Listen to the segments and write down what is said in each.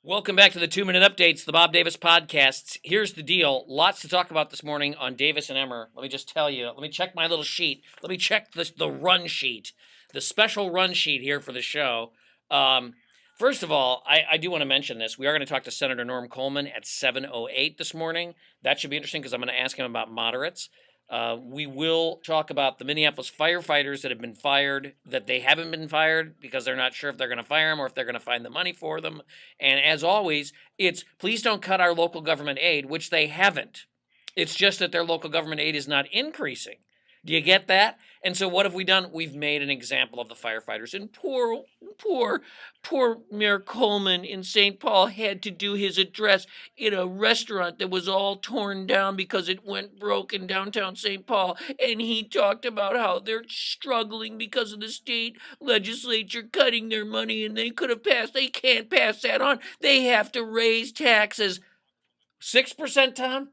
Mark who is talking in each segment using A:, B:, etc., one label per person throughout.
A: Welcome back to the 2-Minute Updates, the Bob Davis podcasts. Here's the deal. Lots to talk about this morning on Davis and Emmer. Let me just tell you. Let me check my little sheet. Let me check the run sheet, the special run sheet here for the show. First of all, I do want to mention this. We are going to talk to Senator Norm Coleman at 7:08 this morning. That should be interesting because I'm going to ask him about moderates. We will talk about the Minneapolis firefighters that have been fired, that they haven't been fired because they're not sure if they're going to fire them or if they're going to find the money for them. And as always, it's please don't cut our local government aid, which they haven't. It's just that their local government aid is not increasing. Do you get that? And so what have we done? We've made an example of the firefighters. And poor Mayor Coleman in St. Paul had to do his address in a restaurant that was all torn down because it went broke in downtown St. Paul. And he talked about how they're struggling because of the state legislature cutting their money, and they can't pass that on. They have to raise taxes. 6%, Tom?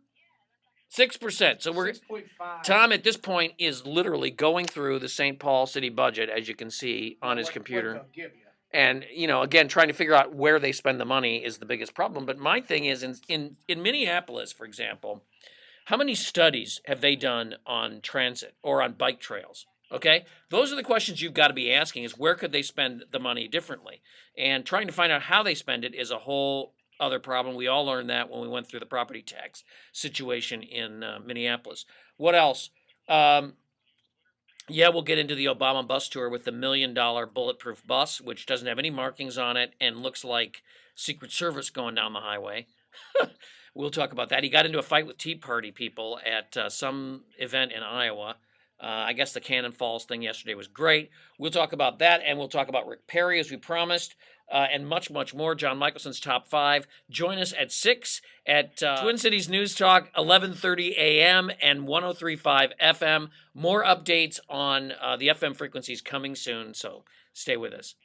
A: 6%. So we're
B: 6.5.
A: Tom at this point is literally going through the St. Paul city budget, as you can see on his computer.
B: What they'll give you.
A: And, again, trying to figure out where they spend the money is the biggest problem. But my thing is in Minneapolis, for example, how many studies have they done on transit or on bike trails? Okay, those are the questions you've got to be asking, is where could they spend the money differently? And trying to find out how they spend it is a whole other problem. We all learned that when we went through the property tax situation in Minneapolis. What else? We'll get into the Obama bus tour with the $1 million bulletproof bus, which doesn't have any markings on it and looks like Secret Service going down the highway. We'll talk about that. He got into a fight with Tea Party people at some event in Iowa. I guess the Cannon Falls thing yesterday was great. We'll talk about that, and we'll talk about Rick Perry, as we promised, and much, much more. John Michelson's Top 5. Join us at 6 at Twin Cities News Talk, 11:30 a.m. and 103.5 FM. More updates on the FM frequencies coming soon, so stay with us.